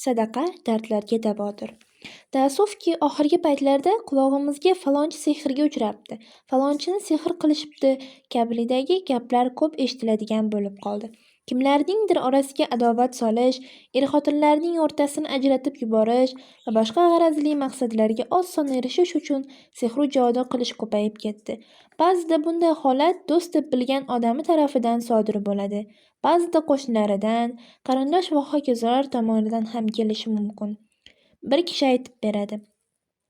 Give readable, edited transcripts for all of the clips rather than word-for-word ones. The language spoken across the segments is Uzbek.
Sadaqa dardlarga davodir. Taassufki, oxirgi paytlarda qulog'imizga falonchi sehrga uchrabdi, falonchini sehr qilishibdi kabilidagi gaplar ko'p eshitiladigan bo'lib qoldi. Kimlarningdir orasiga adovat solish, er-xotinlarning o'rtasini ajratib yuborish va boshqa g'arazli maqsadlarga oson erishish uchun sehru jodu qilish ko'payib ketdi. Ba'zida bunday holat do'st deb bilgan odami tarafidan sodir bo'ladi, ba'zida qo'shnilaridan, qarindosh va hokazolar tomonidan ham kelishi mumkin. Bir kishi aytib beradi: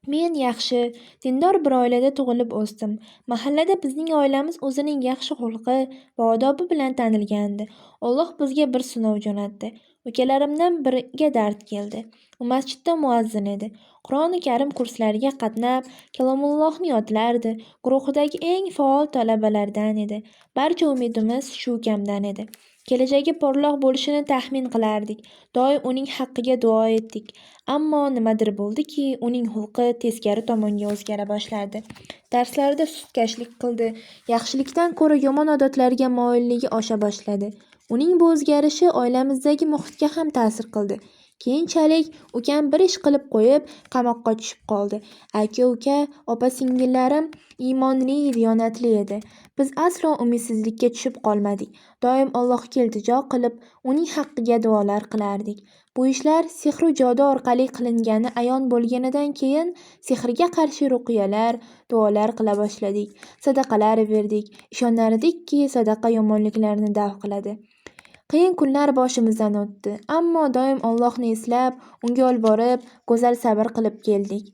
Men yaxshi, dindor bir oilada tug'ilib o'sdim. Mahallada bizning oilamiz o'zining yaxshi xulqi va odobi bilan tanilgandi. Alloh bizga bir sinov jo'natdi. Ukalarimdan biriga dard keldi. U masjidda muazzin edi. Qur'oni Karim kurslariga qatnab, kalomullohni yodlardi. Guruhidagi eng faol talabalardan edi. Barcha umidimiz shu ukamdan edi. Kelajagi porloq bo'lishini taxmin qilardik. Doim uning haqqiga duo etdik. Ammo nimadir bo'ldiki, uning xulqi teskari tomonga o'zgara boshladi. Darslarida sustkashlik qildi. Yaxshilikdan ko'ra yomon odatlarga moyilligi osha boshladi. Uning bu o'zgarishi oilamizdagi muhitga ham ta'sir qildi. Keyinchalik ukam bir ish qilib qo'yib, qamoqqa tushib qoldi. Aka-uka, opa-singillarim iymonli, diyonatli edi. Biz aslo umidsizlikka tushib qolmadik. Doim Allohga iltijo qilib, uning haqqiga duolar qilardik. Bu ishlar sehru jodu orqali qilingani ayon bo'lganidan keyin sehrga qarshi ruqiyalar, duolar qila boshladik. Sadaqalar berdik. Ishonardikki, sadaqa yomonliklarni daf qiladi. Qiyin kunlar boshimizdan o'tdi, ammo doim Allohni eslab, unga yo'l borib, go'zal sabr qilib keldik.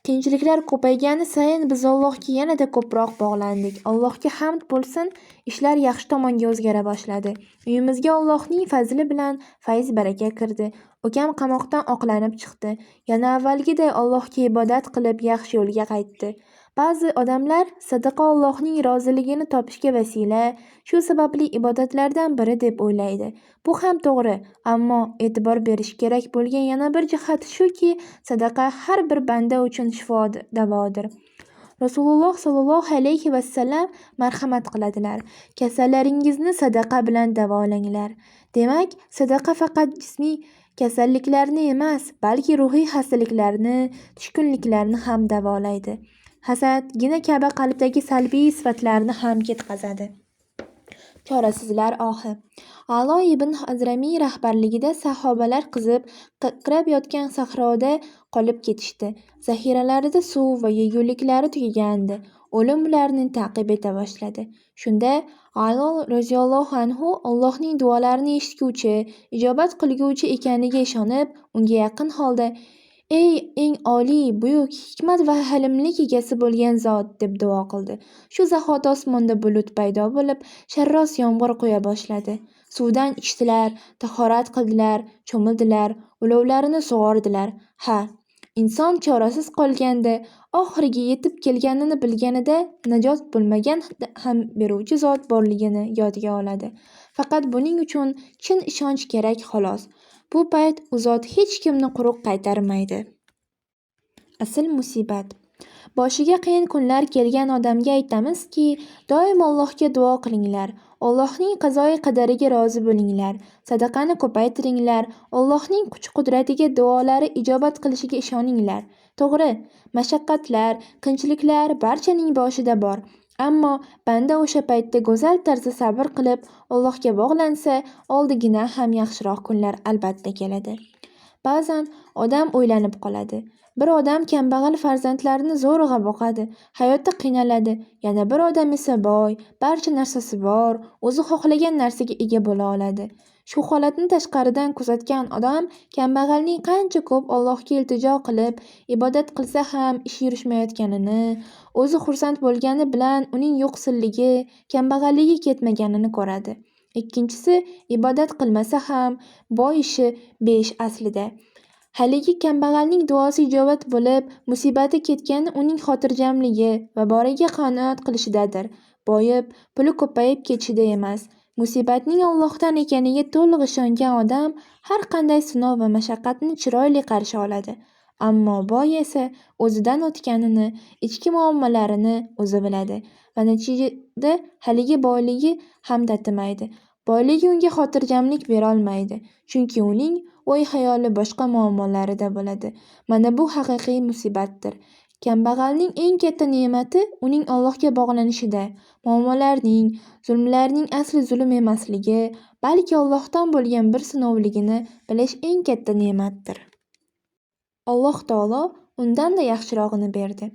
Qiyinchiliklar ko'paygani sayin biz Allohga yanada ko'proq bog'landik. Allohga hamd bo'lsin, ishlar yaxshi tomonga o'zgara boshladi. Uyimizga Allohning fazli bilan fayz-baraka kirdi. Ukam qamoqdan oqlanib chiqdi. Yana avvalgiday Allohga ibodat qilib, yaxshi yo'lga qaytdi. Ba'zi odamlar sadaqa Allohning roziligini topishga vasila, shu sababli ibodatlardan biri deb o'ylaydi. Bu ham to'g'ri, ammo e'tibor berish kerak bo'lgan yana bir jihat shuki, sadaqa har bir banda uchun shifo davodir. Rasululloh sollallohu alayhi vasallam marhamat qiladilar: Kasallaringizni sadaqa bilan davolanglar. Demak, sadaqa faqat jismiy kasalliklarni emas, balki ruhiy xastaliklarni, tushkunliklarni ham davolaydi. Hasad, gina kabi qalbdagi salbiy sifatlarni ham ketkazadi. Chorasizlar ohi. A'lo ibn Hazramiy rahbarligida sahobalar qizib, qirqirab yotgan sahroda qolib ketishdi. Zahiralarida suv va yeguliklari tugagandi. O'lim ularni ta'qib eta boshladi. Shunda A'lo roziyallohu anhu Allohning duolarini eshitguvchi, ijobat qilguvchi ekaniga ishonib, unga yaqin holda: Ey eng oliy, buyuk, hikmat va halimlik egasi bo'lgan zot, deb duo qildi. Shu zahot osmonda bulut paydo bo'lib, sharros yomg'ir quya boshladi. Suvdan ichdilar, tahorat qildilar, cho'mildilar, ulovlarini sug'ordilar. Ha, inson chorasiz qolganda, oxiriga yetib kelganini bilganida najot bo'lmagan ham beruvchi zot borligini yodiga oladi. Faqat buning uchun chin ishonch kerak xolos. Bu payt u zot hech kimni quruq qaytarmaydi. Asl musibat. Boshiga qiyin kunlar kelgan odamga aytamizki, doim Allohga duo qilinglar. Allohning qazoi qadariga rozi bo'linglar. Sadaqani ko'paytiringlar. Allohning kuch-qudratiga, duolari ijobat qilishiga ishoninglar. To'g'ri, mashaqqatlar, qiyinchiliklar barchaning boshida bor. Ammo banda o'sha paytda go'zal tarzda sabr qilib, Allohga bog'lansa, oldigina ham yaxshiroq kunlar albatta keladi. Ba'zan odam o'ylanib qoladi. Bir odam kambag'al farzandlarini zo'rg'a boqadi, hayotda qiynaladi. Yana bir odam esa boy, barcha narsasi bor, o'zi xohlagan narsaga ega bo'la oladi. Shu holatni tashqaridan kuzatgan odam kambag'alning qancha ko'p Allohga iltijo qilib, ibodat qilsa ham ishi yurishmayotganini, o'zi xursand bo'lgani bilan uning yo'qsilligi, kambag'alligi ketmaganini ko'radi. Ikkinchisi, ibodat qilmasa ham boy ishi besh aslida. Haligi kambag'alning duosi ijobat bo'lib, musibati ketgani uning xotirjamligi va boriga qanoat qilishidadir. Boyib, puli ko'payib ketishida emas. Musibatning Allohdan ekaniga to'liq ishongan odam har qanday sinov va mashaqqatni chiroyli qarshi oladi. Ammo boy esa o'zidan o'tganini, ichki muammolarini o'zi biladi va natijada haligi boyligi ham tatimaydi. Boyligi unga xotirjamlik berolmaydi, chunki uning o'y-xayoli boshqa muammolarida bo'ladi. Mana bu haqiqiy musibatdir. Kambag'alning eng katta ne'mati uning Allohga bog'lanishida. Muammolarning, zulmlarning asli zulm emasligi, balki Allohdan bo'lgan bir sinovligini bilish eng katta ne'matdir. Alloh taolo undan-da yaxshirog'ini berdi.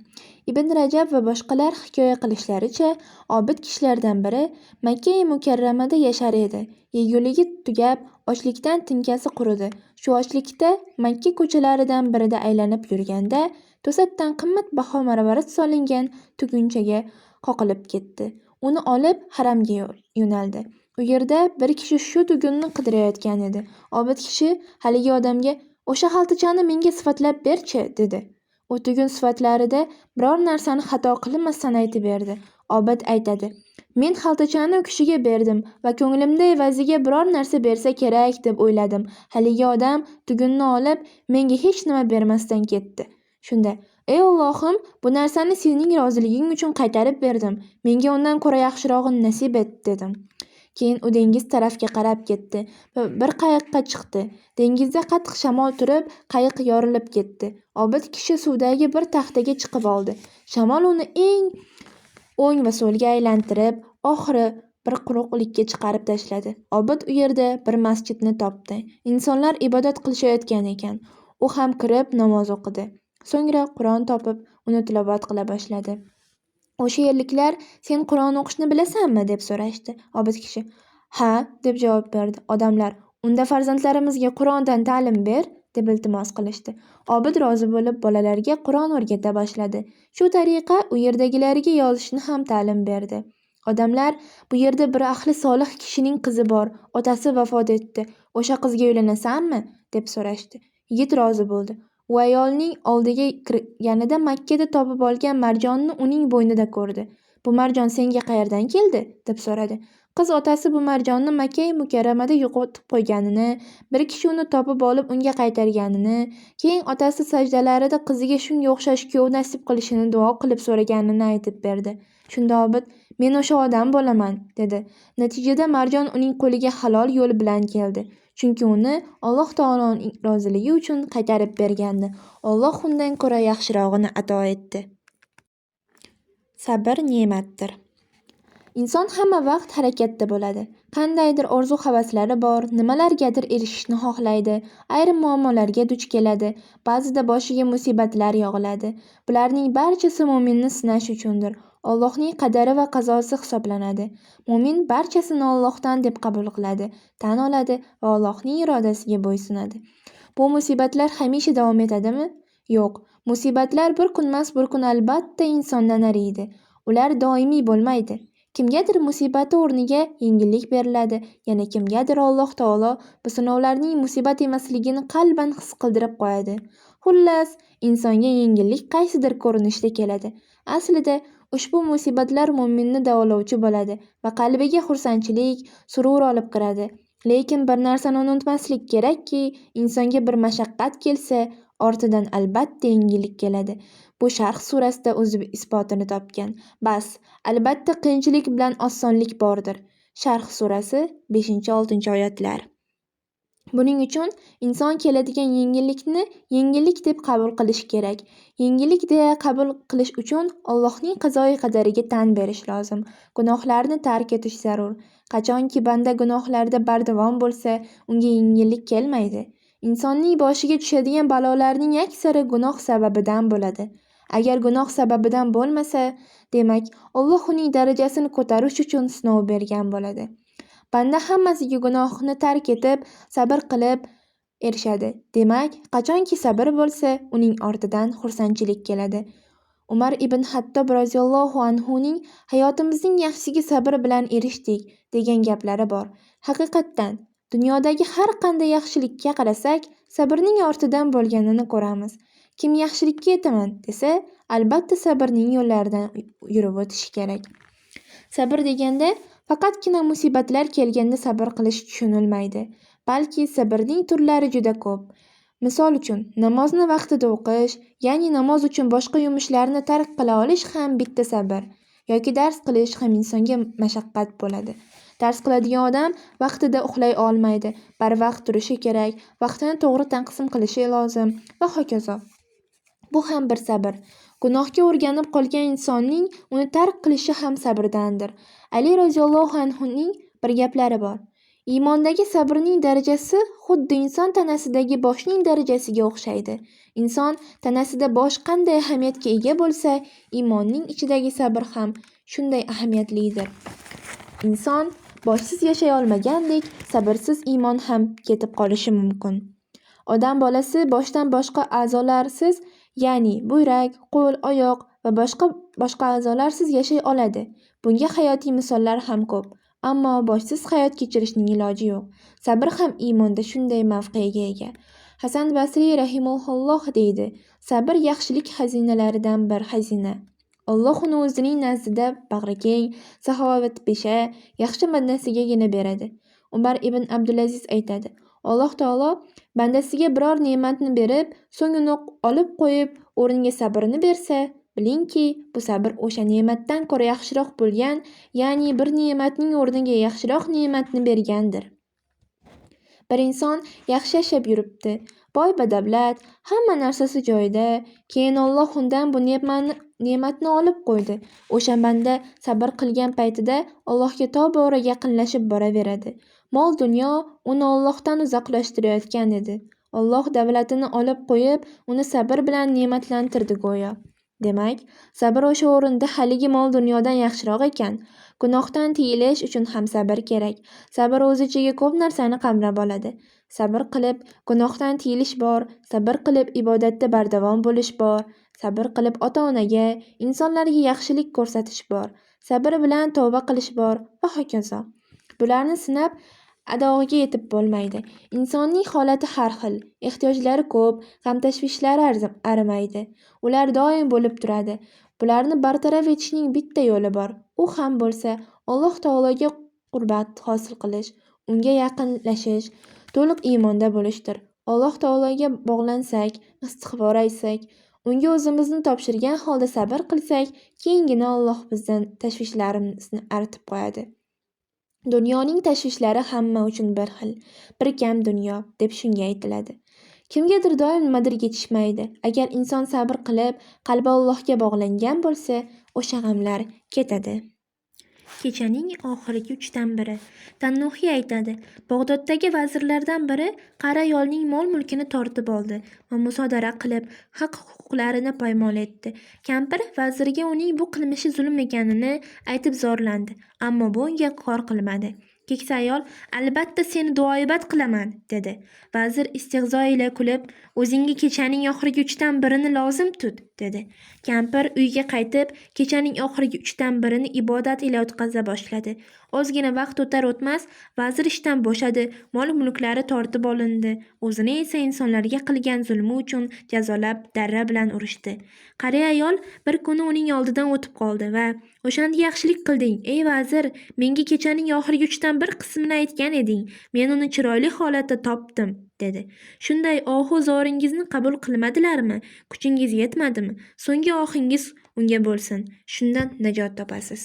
Ibn Rajab va boshqalar hikoya qilishlaricha, obid kishilardan biri Makka-i Mukarramada yashar edi. Yeguligi tugab, ochlikdan tinkasi quridi. Shu ochlikda Makka ko'chalaridan birida aylanib yurganda, to'satdan qimmatbaho marvarid solingan tugunchaga qoqilib ketdi. Uni olib haramga yo'naldi. U yerda bir kishi shu tugunni qidirayotgan edi. Obid kishi haligi odamga "O'sha xaltachani menga sifatlab berchi", dedi. U tugun sifatlarida biror narsani xato qilmasdan aytib berdi. Obid aytadi: "Men xaltachani u kishiga berdim va ko'nglimda evaziga biror narsa bersa kerak deb o'yladim. Haligi odam tugunni olib, menga hech nima bermasdan ketdi. Shunda: Ey Allohim, bu narsani sening roziliging uchun qaytarib berdim. Menga undan ko'ra yaxshirog'ini nasib et", dedim. Keyin u dengiz tarafga qarab ketdi va bir qayiqqa chiqdi. Dengizda qattiq shamol turib, qayiq yorilib ketdi. Obid kishi suvdagi bir taxtaga chiqib oldi. Shamol uni o'ng va so'lga aylantirib, oxiri bir quruqlikka chiqarib tashladi. Obid u yerda bir masjidni topdi. Insonlar ibodat qilishayotgan ekan. U ham kirib namoz o'qidi. So'ngra Qur'on topib, uni tilovat qila boshladi. O'sha yerliklar: "Sen Qur'on o'qishni bilasanmi?" deb so'rashdi. Obid kishi: "Ha", deb javob berdi. Odamlar: "Unda farzandlarimizga Qur'ondan ta'lim ber", deb iltimos qilishdi. Obid rozi bo'lib bolalarga Qur'on o'rgata boshladi. Shu tariqa u yerdagilarga yozishni ham ta'lim berdi. Odamlar: "Bu yerda bir ahli solih kishining qizi bor, otasi vafot etdi. O'sha qizga uylanasanmi?" deb so'rashdi. Yigit rozi bo'ldi. U ayolning oldiga kirganida Makkada topib olgan marjonni uning bo'ynida ko'rdi. "Bu marjon senga qayerdan keldi?" deb so'radi. Qiz otasi bu marjonni Makka-i Mukarramada yo'qotib qo'yganini, bir kishi uni topib olib unga qaytarganini, keyin otasi sajdalarida qiziga shunga o'xshash kuyov nasib qilishini duo qilib so'raganini aytib berdi. Shunda Obid: "Men o'sha odam bo'laman", dedi. Natijada marjon uning qo'liga halol yo'l bilan keldi. Chunki uni Alloh taoloning roziligi uchun qaytarib bergandi. Alloh undan ko'ra yaxshirog'ini ato etdi. Sabr ne'matdir. Inson hamma vaqt harakatda bo'ladi. Qandaydir orzu-havaslari bor, nimalargadir erishishni xohlaydi, ayrim muammolarga duch keladi, ba'zida boshiga musibatlar yog'iladi. Bularning barchasi mo'minni sinash uchundir. Allohning qadari va qazosi hisoblanadi. Mo'min barchasini Allohdan deb qabul qiladi, tan oladi va Allohning irodasiga bo'ysunadi. Bu musibatlar hamisha davom etadimi? Yo'q. Musibatlar bir kunmas bir kun albatta insondan ariydi. Ular doimiy bo'lmaydi. Kimgadir musibati o'rniga yengillik beriladi, yana kimgadir Alloh taolo bu sinovlarning musibat emasligini qalban his qildirib qo'yadi. Xullas, insonga yengillik qaysidir ko'rinishda keladi. Aslida ushbu musibatlar mo'minni davolovchi bo'ladi va qalbiga xursandchilik, surur olib kiradi. Lekin bir narsani unutmaslik kerakki, insonga bir mashaqqat kelsa, ortidan albatta yengillik keladi. Bu Sharh surasida o'z isbotini topgan. Bas, albatta qiyinchilik bilan osonlik bordir. Sharh surasi 5-6 oyatlar. Buning uchun inson keladigan yengillikni yengillik deb qabul qilish kerak. Yengillik deya qabul qilish uchun Allohning qazoyi qadariga tan berish lozim. Gunohlarni tark etish zarur. Qachonki banda gunohlarda bardavom bo'lsa, unga yengillik kelmaydi. Insonning boshiga tushadigan balolarning aksari gunoh sababidan bo'ladi. Agar gunoh sababidan bo'lmasa, demak, Alloh uning darajasini ko'tarish uchun sinov bergan bo'ladi. Banda hammasiga gunohni tark etib, sabr qilib erishadi. Demak, qachonki sabr bo'lsa, uning ortidan xursandchilik keladi. Umar ibn Hattob roziyallohu anhuning hayotimizning yaxshisiga sabr bilan erishdik degan gaplari bor. Haqiqatdan, dunyodagi har qanday yaxshilikka qarasak, sabrning ortidan bo'lganini ko'ramiz. Kim yaxshilikka yetaman desa, albatta sabrning yo'llaridan yurib o'tishi kerak. Sabr deganda faqatgina musibatlar kelganda sabr qilish tushunilmaydi, balki sabrning turlari juda ko'p. Misol uchun, namozni vaqtida o'qish, ya'ni namoz uchun boshqa yumushlarni tark qila olish ham bitta sabr, yoki dars qilish ham insonga mashaqqat bo'ladi. Dars qiladigan odam vaqtida uxlay olmaydi, barvaqt turishi kerak, vaqtini to'g'ri tanqism qilishi lozim va hokazo. Bu ham bir sabr. Gunohga o'rganib qolgan insonning uni tark qilishi ham sabrdandir. Ali roziyallohu anhuning bir gaplari bor. Iymondagi sabrning darajasi xuddi inson tanasidagi boshning darajasiga o'xshaydi. Inson tanasida bosh qanday ahamiyatga ega bo'lsa, iymonning ichidagi sabr ham shunday ahamiyatlidir. Inson boshsiz yashay olmagandek, sabrsiz iymon ham ketib qolishi mumkin. Odam bolasi boshdan boshqa a'zolarsiz, ya'ni buyrak, qo'l, oyoq va boshqa a'zolarsiz yashay oladi. Bunga hayotiy misollar ham ko'p. Ammo boshsiz hayot kechirishning iloji yo'q. Sabr ham iymonda shunday mavqega ega. Hasan Basriy rahimahulloh deydi: "Sabr yaxshilik xazinalaridan bir xazina. Alloh uni o'zining nazdida bag'rikeng, saxovatpesha, yaxshi bandasigagina beradi." Umar ibn Abdulaziz aytadi: Alloh taolo bandasiga biror ne'matni berib, so'ng uni olib qo'yib, o'rniga sabrni bersa, bilingki, bu sabr o'sha ne'matdan ko'ra yaxshiroq bo'lgan, ya'ni bir ne'matning o'rniga yaxshiroq ne'matni bergandir. Bir inson yaxshi yashab yuribdi, boy badavlat, hamma narsasi joyida, keyin Alloh undan bu ne'matni olib qo'ydi. O'sha banda sabr qilgan paytida Allohga tobora yaqinlashib boraveradi. Mol dunyo uni Allohdan uzoqlashtirayotgan edi. Alloh davlatini olib qo'yib, uni sabr bilan ne'matlantirdi go'yo. Demak, sabr o'sha o'rinda haligi mol dunyodan yaxshiroq ekan. Gunohdan tiyilish uchun ham sabr kerak. Sabr o'z ichiga ko'p narsani qamrab oladi. Sabr qilib gunohdan tiyilish bor, sabr qilib ibodatda bardavom bo'lish bor, sabr qilib ota-onaga, insonlarga yaxshilik ko'rsatish bor, sabr bilan tavba qilish bor va hokazo. Bularni sinab adog'iga yetib bo'lmaydi. Insonning holati har xil, ehtiyojlari ko'p, g'am-tashvishlari arimaydi. Ular doim bo'lib turadi. Bularni bartaraf etishning bitta yo'li bor. U ham bo'lsa, Alloh taologa qurbat hosil qilish, unga yaqinlashish, to'liq iymonda bo'lishdir. Alloh taologa bog'lansak, istig'for aytsak, unga o'zimizni topshirgan holda sabr qilsak, keyingina Alloh bizdan tashvishlarimizni artib qo'yadi. Dunyoning tashvishlari hamma uchun bir xil, bir kam dunyo deb shunga aytiladi. Kimgadir doim nimadir yetishmaydi. Agar inson sabr qilib, qalbi Allohga bog'langan bo'lsa, o'sha g'amlar ketadi. Kechaning oxirgi 3dan biri. Tannuhiy aytadi: Bag'doddagi vazirlardan biri qari ayolning mol-mulkini tortib oldi va musodara qilib, haq-huquqlarini poymol etdi. Kampir vazirga uning bu qilmishi zulm ekanini aytib zorlandi, ammo bu unga kor qilmadi. Keksa ayol: "Albatta seni duoibat qilaman", dedi. Vazir istehzo ila kulib: "O'zingga kechaning oxirgi 3dan birini lozim tut", dedi. Kampir uyga qaytib, kechaning oxirgi 3dan birini ibodat ila o'tkaza boshladi. Ozgina vaqt o'tar o'tmas vazir ishdan bo'shadi, mol-mulklari tortib olindi. O'zini esa insonlarga qilgan zulmi uchun jazolab, darra bilan urishdi. Qariya ayol bir kuni uning oldidan o'tib qoldi va: "O'shanda yaxshilik qilding, ey vazir, menga kechaning oxirgi 3dan bir qismini aytgan eding. Men uni chiroyli holatda topdim", dedi. "Shunday ohu zoringizni qabul qilmadilarmi? Kuchingiz yetmadimi? So'nggi ohingiz unga bo'lsin. Shundan najot topasiz."